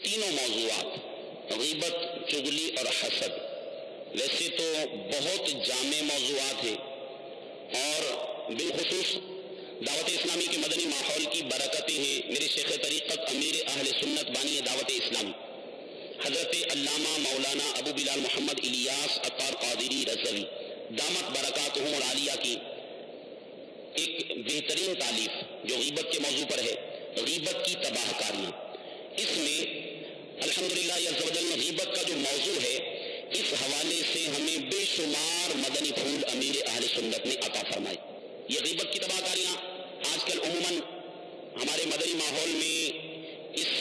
تینوں موضوعات غیبت، چغلی اور حسد ویسے تو بہت جامع موضوعات ہیں، اور بالخصوص دعوت اسلامی کے مدنی ماحول کی برکتیں ہیں۔ میرے شیخ طریقت امیر اہل سنت بانی دعوت اسلامی حضرت علامہ مولانا ابو بلال محمد الیاس عطار قادری رضوی دامت برکاتہم العالیہ کی ایک بہترین تالیف جو غیبت کے موضوع پر ہے، غیبت کی تباہ کاریاں، اس میں الحمدللہ عز و جل غیبت کا جو موضوع ہے، اس حوالے سے ہمیں بے شمار مدنی پھول امیر اہل سنت نے عطا فرمائے۔ یہ غیبت کی تباہ کاریاں آج کل عموماً ہمارے مدنی ماحول میں اس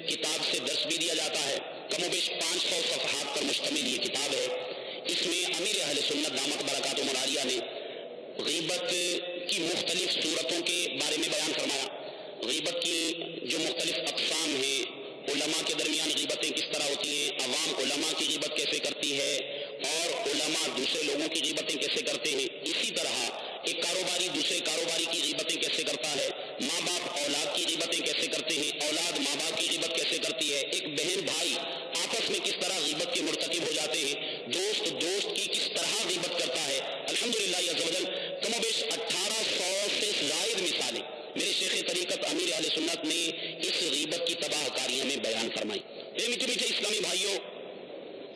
کتاب سے درس بھی دیا جاتا ہے۔ کم و بیش 500 صفحات پر مشتمل یہ کتاب ہے۔ اس میں امیر اہل سنت دامت برکاتہم العالیہ نے غیبت کی مختلف صورتوں کے بارے میں بیان فرمایا، غیبت کی جو مختلف اقسام ہیں، علماء کے درمیان غیبتیں کس طرح ہوتی ہیں، عوام علماء کی غیبت کیسے کرتی ہے، اور علماء دوسرے لوگوں کی غیبتیں کیسے کرتے ہیں، اسی طرح ایک کاروباری دوسرے کاروباری کی غیبتیں کیسے کرتا ہے، ماں باپ اولاد کی غیبتیں کیسے کرتے ہیں، اولاد ماں باپ کی غیبت کیسے کرتی ہے، ایک بہن بھائی آپس میں کس طرح غیبت کے مرتکب ہو جاتے ہیں، دوست دوست کی کس طرح غیبت کرتا ہے۔ الحمدللہ عز و جل کم و بیش 1800 سے زائد مثالیں میرے شیخ طریقت امیر اہل سنت نے اس غیبت کی تباہ کاریوں میں بیان فرمائی۔ میرے میٹھے میٹھے اسلامی بھائیوں،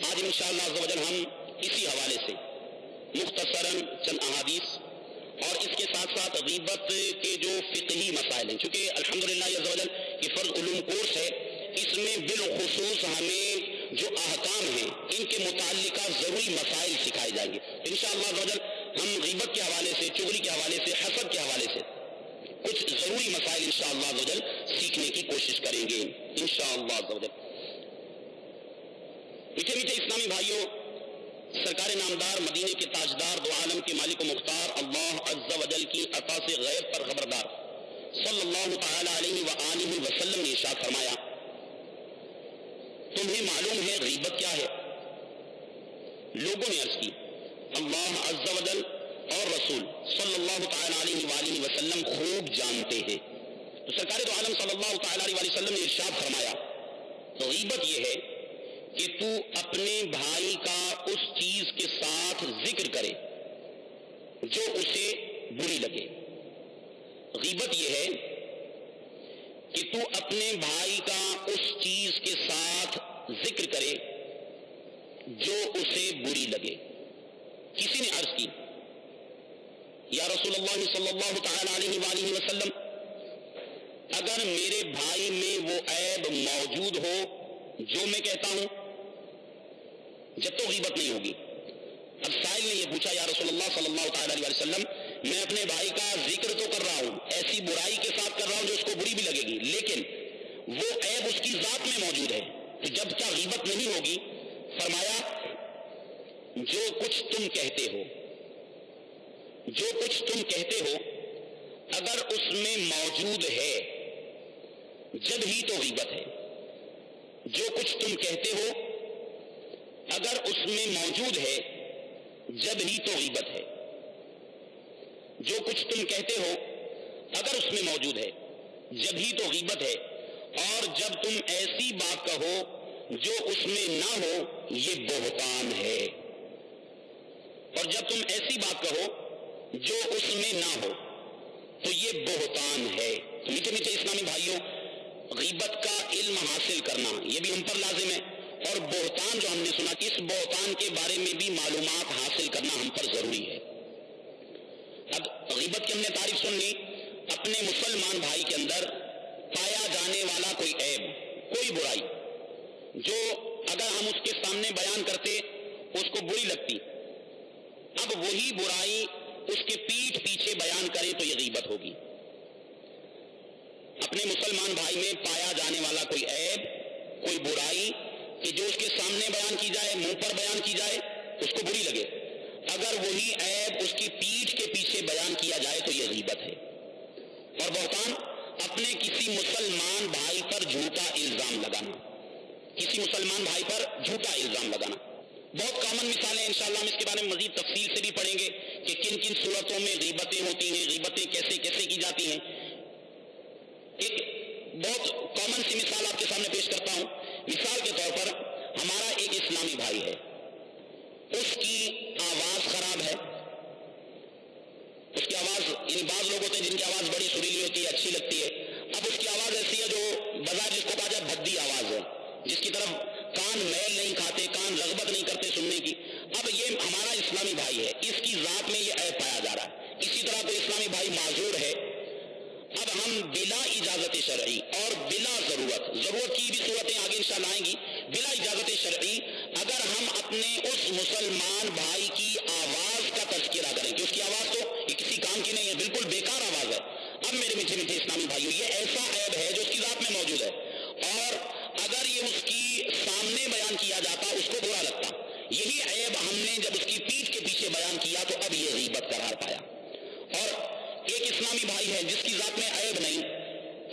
آج انشاءاللہ عز و جل ہم اسی حوالے سے مختصراً چند احادیث اور اس کے ساتھ ساتھ غیبت کے جو فقہی مسائل ہیں، چونکہ الحمدللہ عز و جل یہ فرض علوم کورس ہے، اس میں بالخصوص ہمیں جو احکام ہیں ان کے متعلقہ ضروری مسائل سکھائے جائیں گے۔ انشاءاللہ عز و جل ہم غیبت کے حوالے سے، چغلی کے حوالے سے، حسد کے حوالے سے کچھ ضروری مسائل انشاءاللہ عز و جل سیکھنے کی کوشش کریں گے انشاءاللہ عز و جل۔ میٹھے میٹھے اسلامی بھائیوں، سرکار نامدار مدینے کے تاجدار دو عالم کے مالک و مختار اللہ عز و جل کی عطا سے غیب پر خبردار صلی اللہ تعالی علیہ وآلہ وسلم نے ارشاد فرمایا، تمہیں معلوم ہے غیبت کیا ہے؟ لوگوں نے عرض کی، اللہ عز و جل اور رسول صلی اللہ تعالی علیہ وآلہ وسلم خوب جانتے ہیں۔ تو سرکار دو عالم صلی اللہ تعالی علیہ وآلہ وسلم نے ارشاد فرمایا، غیبت یہ ہے کہ تو اپنے بھائی کا اس چیز کے ساتھ ذکر کرے جو اسے بری لگے۔ غیبت یہ ہے کہ تو اپنے بھائی کا اس چیز کے ساتھ ذکر کرے جو اسے بری لگے۔ کسی نے عرض کی، یا رسول اللہ صلی اللہ تعالی علیہ وآلہ وسلم، اگر میرے بھائی میں وہ عیب موجود ہو جو میں کہتا ہوں، جب تو غیبت نہیں ہوگی۔ اب سائل نے یہ پوچھا، یا رسول اللہ صلی اللہ تعالی علیہ وسلم، میں اپنے بھائی کا ذکر تو کر رہا ہوں، ایسی برائی کے ساتھ کر رہا ہوں جو اس کو بری بھی لگے گی، لیکن وہ عیب اس کی ذات میں موجود ہے، تو جب کیا غیبت نہیں ہوگی؟ فرمایا، جو کچھ تم کہتے ہو، جو کچھ تم کہتے ہو اگر اس میں موجود ہے جب ہی تو غیبت ہے۔ جو کچھ تم کہتے ہو اگر اس میں موجود ہے جب ہی تو غیبت ہے۔ جو کچھ تم کہتے ہو اگر اس میں موجود ہے جب ہی تو غیبت ہے، اور جب تم ایسی بات کہو جو اس میں نہ ہو یہ بہتان ہے، اور جب تم ایسی بات کہو جو اس میں نہ ہو تو یہ بہتان ہے۔ میٹھے میٹھے اسلامی بھائیوں، غیبت کا علم حاصل کرنا یہ بھی ہم پر لازم ہے، اور بہتان جو ہم نے سنا، اس بہتان کے بارے میں بھی معلومات حاصل کرنا ہم پر ضروری ہے۔ اب غیبت کی ہم نے تعریف سن لی، اپنے مسلمان بھائی کے اندر پایا جانے والا کوئی عیب، کوئی برائی جو اگر ہم اس کے سامنے بیان کرتے اس کو بری لگتی، اب وہی برائی اس کے پیٹھ پیچھے بیان کرے تو یہ غیبت ہوگی۔ اپنے مسلمان بھائی میں پایا جانے والا کوئی عیب، کوئی برائی کہ جو اس کے سامنے بیان کی جائے، منہ پر بیان کی جائے، اس کو بری لگے، اگر وہی عیب اس کی پیٹھ کے پیچھے بیان کیا جائے تو یہ غیبت ہے۔ اور بہتان، اپنے کسی مسلمان بھائی پر جھوٹا الزام لگانا، کسی مسلمان بھائی پر جھوٹا الزام لگانا، بہت کامن مثالیں انشاءاللہ ہم اس کے بارے میں مزید تفصیل سے بھی پڑھیں گے کہ کن کن صورتوں میں غیبتیں ہوتی ہیں، غیبتیں کیسے کیسے کی جاتی ہیں۔ ایک بہت کامن سی مثال آپ کے سامنے پیش کرتا ہوں اسلامی بھائی ہے، اس کی آواز خراب ہے، اس کی آواز، یعنی بعض لوگ ہوتے ہیں جن کی آواز بڑی سریلی ہوتی ہے، اچھی لگتی ہے، اب اس کی آواز ایسی ہے جو بظاہر جس کو کہا جائے بھدی آواز ہے، جس کی طرف کان میل نہیں کھاتے، کان رغبت نہیں کرتے سننے کی. اب یہ ہمارا اسلامی بھائی ہے، اس کی ذات میں یہ عیب پایا جا رہا ہے. اسی طرح کوئی اسلامی بھائی معذور ہے، اب ہم بلا اجازت شرعی اور بلا ضرورت کی بھی صورتیں آگے انشاءاللہ آئیں گی، بلا اجازت شرعی اگر ہم اپنے اس مسلمان بھائی کی آواز کا تذکرہ کریں کہ اس کی آواز تو یہ کسی کام کی نہیں ہے، بالکل بیکار آواز ہے. اب میرے میٹھے میٹھے اسلامی بھائیو، یہ ایسا عیب ہے جو اس کی ذات میں موجود ہے، اور اگر یہ اس کی سامنے بیان کیا جاتا اس کو برا لگتا. یہی عیب ہم نے جب اس کی پیٹھ کے پیچھے بیان کیا تو اب یہ غیبت قرار پایا. اور ایک اسلامی بھائی ہے جس کی ذات میں عیب نہیں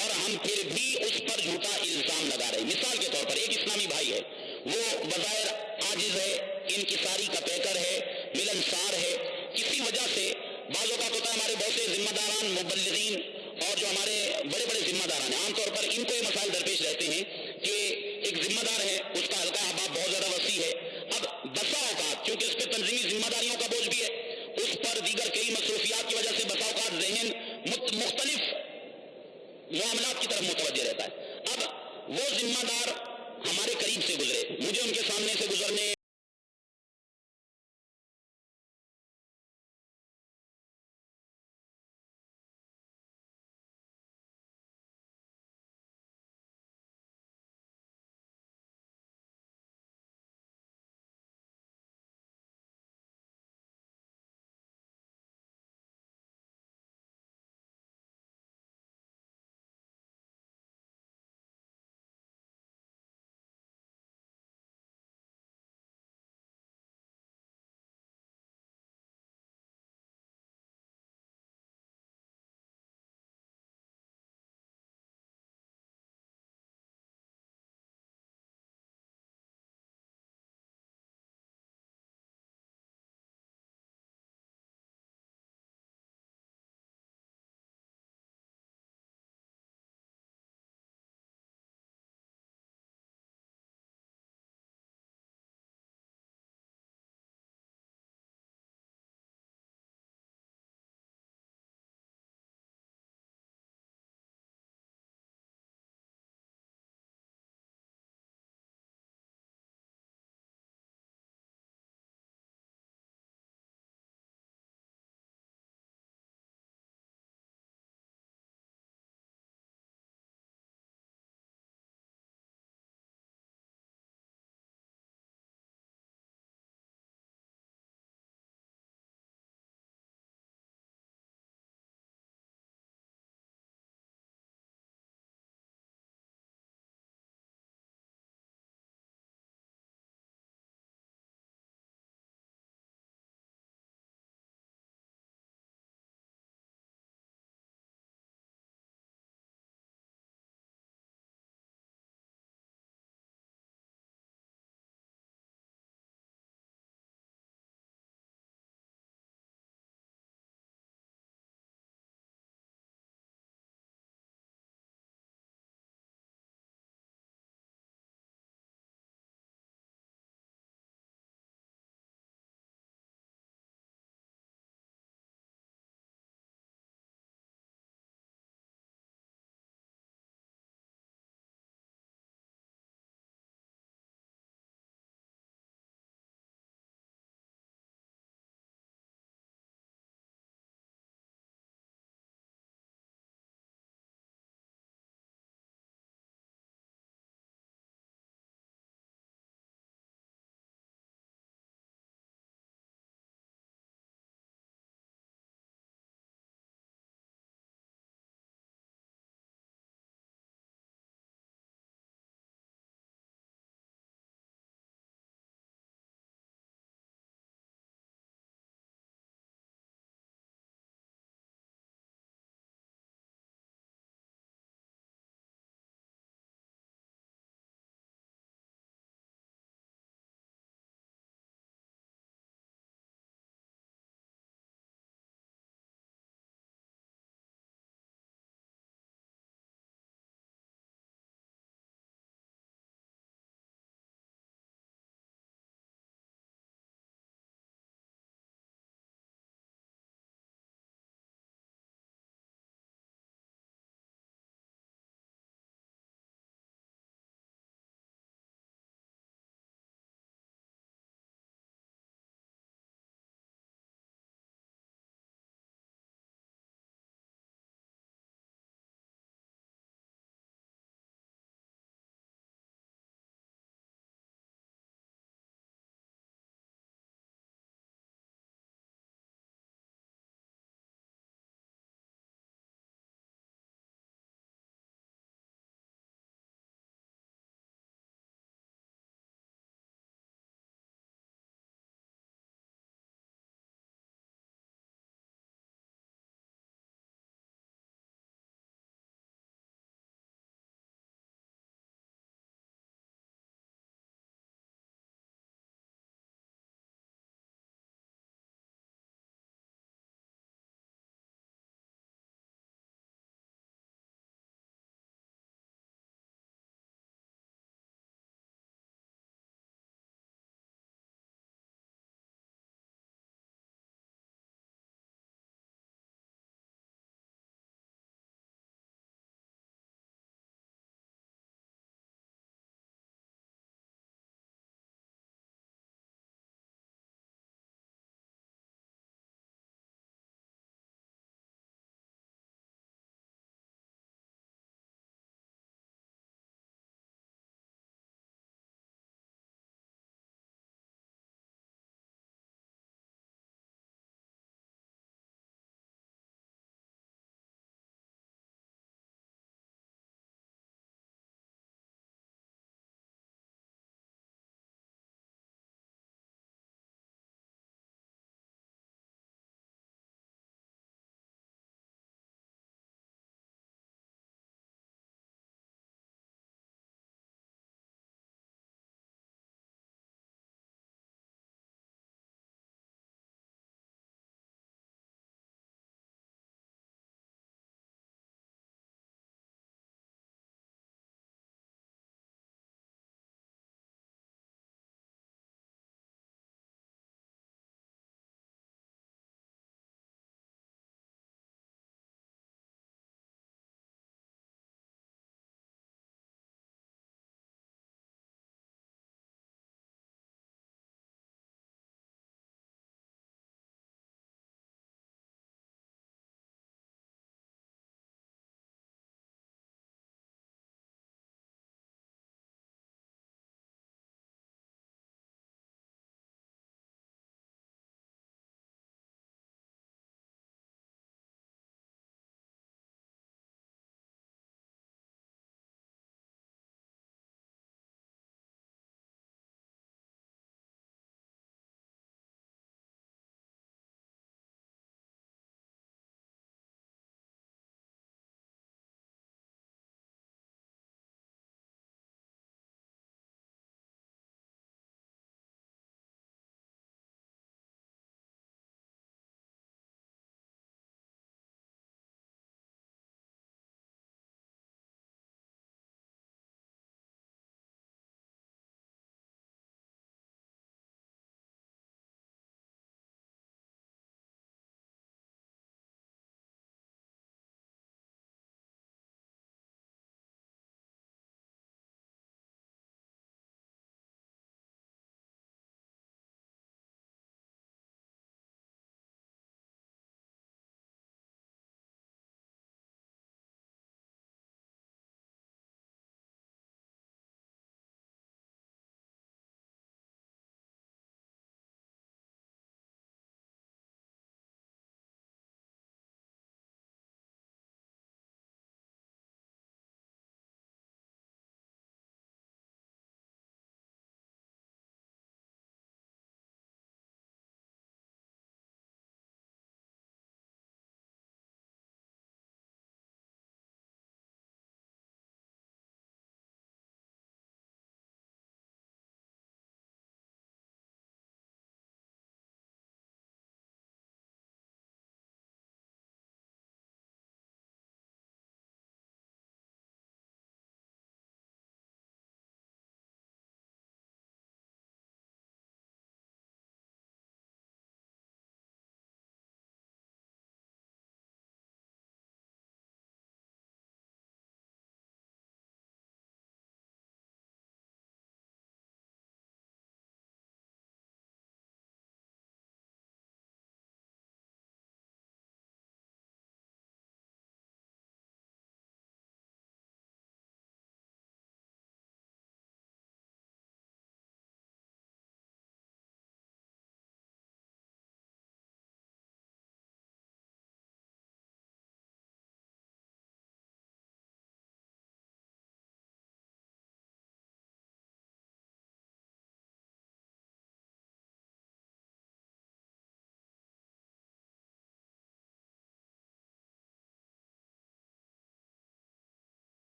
اور ہم پھر بھی اس پر جھوٹا الزام لگا رہے. مثال کے طور پر ایک اسلامی بھائی ہے، وہ بظاہر عاجز ہے، انکساری کا پیکر ہے، ملنسار ہے، کسی وجہ سے بعض اوقات ہوتا ہے ہمارے بہت سے ذمہ داران، مبلغین اور جو ہمارے بڑے بڑے ذمہ داران ہیں، عام طور پر ان کو یہ مسائل درپیش رہتے ہیں کہ ایک ذمہ دار ہے، اس کا حلقہ احباب بہت زیادہ وسیع ہے. اب بسا اوقات چونکہ اس پہ تنظیمی ذمہ داریوں کا بوجھ بھی ہے، اس پر دیگر کئی مصروفیات کی وجہ سے بسا اوقات ذہن مختلف معاملات کی طرف متوجہ رہتا ہے. اب وہ ذمہ دار ہمارے قریب سے گزرے، مجھے ان کے سامنے سے گزرنے